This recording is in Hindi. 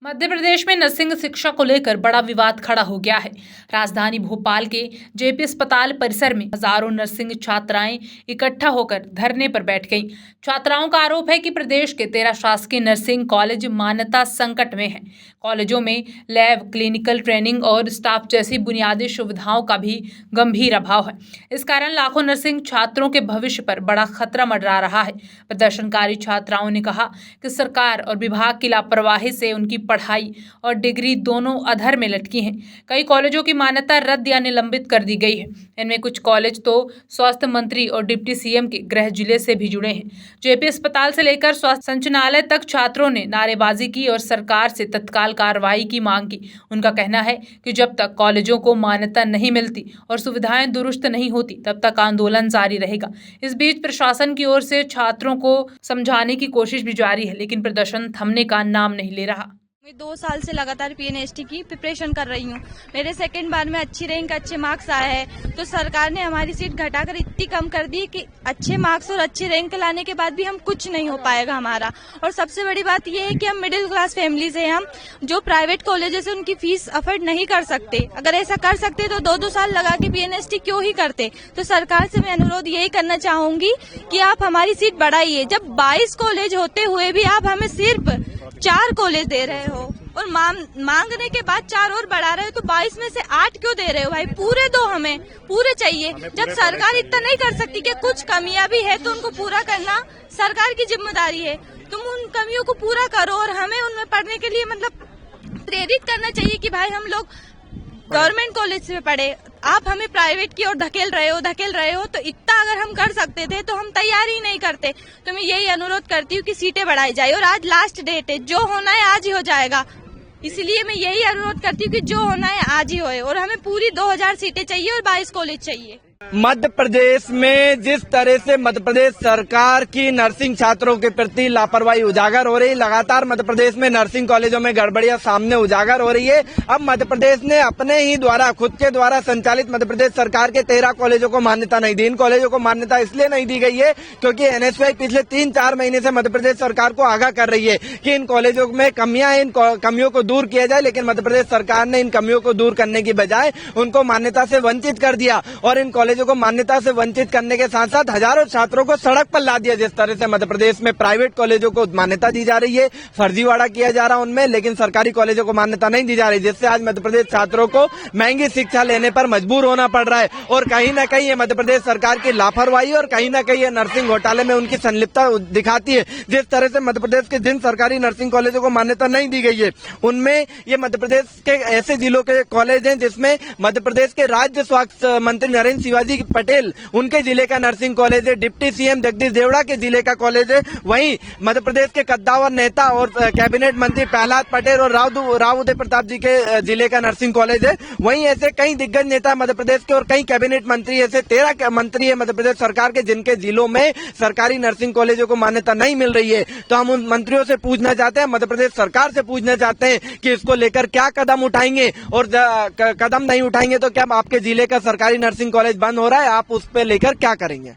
मध्य प्रदेश में नर्सिंग शिक्षा को लेकर बड़ा विवाद खड़ा हो गया है। राजधानी भोपाल के जेपी अस्पताल परिसर में हजारों नर्सिंग छात्राएं इकट्ठा होकर धरने पर बैठ गईं। छात्राओं का आरोप है कि प्रदेश के 13 शासकीय नर्सिंग कॉलेज मान्यता संकट में हैं। कॉलेजों में लैब, क्लिनिकल ट्रेनिंग और स्टाफ जैसी बुनियादी सुविधाओं का भी गंभीर अभाव है। इस कारण लाखों नर्सिंग छात्रों के भविष्य पर बड़ा खतरा मंडरा रहा है। प्रदर्शनकारी छात्राओं ने कहा कि सरकार और विभाग की लापरवाही से उनकी पढ़ाई और डिग्री दोनों अधर में लटकी हैं। कई कॉलेजों की मान्यता रद्द या निलंबित कर दी गई है। इनमें कुछ कॉलेज तो स्वास्थ्य मंत्री और डिप्टी सीएम के गृह जिले से भी जुड़े हैं। जेपी अस्पताल से लेकर स्वास्थ्य संचालनालय तक छात्रों ने नारेबाजी की और सरकार से तत्काल कार्रवाई की मांग की। उनका कहना है कि जब तक कॉलेजों को मान्यता नहीं मिलती और सुविधाएं दुरुस्त नहीं होती, तब तक आंदोलन जारी रहेगा। इस बीच प्रशासन की ओर से छात्रों को समझाने की कोशिश भी जारी है, लेकिन प्रदर्शन थमने का नाम नहीं ले रहा। मैं 2 साल से लगातार पीएनएसटी की प्रिपरेशन कर रही हूँ। मेरे सेकंड बार में अच्छी रैंक, अच्छे मार्क्स आए हैं, तो सरकार ने हमारी सीट घटाकर इतनी कम कर दी कि अच्छे मार्क्स और अच्छे रैंक लाने के बाद भी हम कुछ नहीं हो पाएगा हमारा। और सबसे बड़ी बात यह है कि हम मिडिल क्लास फैमिली से, हम जो प्राइवेट कॉलेजेस है उनकी फीस अफोर्ड नहीं कर सकते। अगर ऐसा कर सकते तो 2-2 साल लगा के पीएनएसटी क्यों ही करते। तो सरकार से मैं अनुरोध यही करना चाहूंगी कि आप हमारी सीट बढ़ाइए। जब 22 कॉलेज होते हुए भी आप हमें सिर्फ 4 कॉलेज दे रहे हो और मांगने के बाद 4 और बढ़ा रहे हो, तो 22 में से 8 क्यों दे रहे हो भाई? पूरे दो, हमें पूरे चाहिए। जब सरकार इतना नहीं कर सकती कि कुछ कमियां भी है तो उनको पूरा करना सरकार की जिम्मेदारी है। तुम उन कमियों को पूरा करो और हमें उनमें पढ़ने के लिए प्रेरित करना चाहिए कि भाई हम लोग गवर्नमेंट कॉलेज से पढ़े। आप हमें प्राइवेट की ओर धकेल रहे हो, तो इतना अगर हम कर सकते थे तो हम तैयार ही नहीं करते। तो मैं यही अनुरोध करती हूँ कि सीटें बढ़ाई जाए और आज लास्ट डेट है, जो होना है आज ही हो जाएगा। इसलिए मैं यही अनुरोध करती हूँ कि जो होना है आज ही होए और हमें पूरी 2000 सीटें चाहिए और 22 कॉलेज चाहिए। मध्य प्रदेश में जिस तरह से मध्य प्रदेश सरकार की नर्सिंग छात्रों के प्रति लापरवाही उजागर हो रही, लगातार मध्य प्रदेश में नर्सिंग कॉलेजों में गड़बड़ियां सामने उजागर हो रही है। अब मध्य प्रदेश ने अपने ही द्वारा, खुद के द्वारा संचालित मध्य प्रदेश सरकार के 13 कॉलेजों को मान्यता नहीं दी। इन कॉलेजों को मान्यता इसलिए नहीं दी गई है क्योंकि एनएसयूआई पिछले 3-4 महीने से मध्य प्रदेश सरकार को आगाह कर रही है कि इन कॉलेजों में कमियां हैं, इन कमियों को दूर किया जाए। लेकिन मध्य प्रदेश सरकार ने इन कमियों को दूर करने की बजाय उनको मान्यता से वंचित कर दिया और इन कॉलेजों को मान्यता से वंचित करने के साथ साथ हजारों छात्रों को सड़क पर ला दिया। जिस तरह से मध्य प्रदेश में प्राइवेट कॉलेजों को मान्यता दी जा रही है, फर्जीवाड़ा किया जा रहा है उनमें, लेकिन सरकारी कॉलेजों को मान्यता नहीं दी जा रही, जिससे आज मध्य प्रदेश छात्रों को महंगी शिक्षा लेने पर मजबूर होना पड़ रहा है। और कहीं न कहीं ये मध्य प्रदेश सरकार की लापरवाही और कहीं न कहीं ये नर्सिंग घोटाले में उनकी संलिप्तता दिखाती है। जिस तरह से मध्य प्रदेश के जिन सरकारी नर्सिंग कॉलेजों को मान्यता नहीं दी गई है, उनमें ये मध्य प्रदेश के ऐसे जिलों के कॉलेज हैं जिसमें मध्य प्रदेश के राज्य स्वास्थ्य मंत्री नरेंद्र शिवाजी पटेल, उनके जिले का नर्सिंग कॉलेज है, डिप्टी सीएम जगदीश देवड़ा के जिले का कॉलेज है। वहीं मध्य प्रदेश के कद्दावर नेता और कैबिनेट मंत्री प्रहलाद पटेल और राव उदय प्रताप जी के जिले का नर्सिंग कॉलेज है। वहीं ऐसे कई दिग्गज नेता मध्य प्रदेश के और कई कैबिनेट मंत्री, ऐसे 13 मंत्री है मध्य प्रदेश सरकार के, जिनके जिलों में सरकारी नर्सिंग कॉलेजों को मान्यता नहीं मिल रही है। तो हम उन मंत्रियों से पूछना चाहते हैं, मध्य प्रदेश सरकार से पूछना चाहते हैं कि इसको लेकर क्या कदम उठाएंगे और कदम नहीं उठाएंगे तो क्या आपके जिले का सरकारी नर्सिंग कॉलेज बंद हो रहा है, आप उस पर लेकर क्या करेंगे?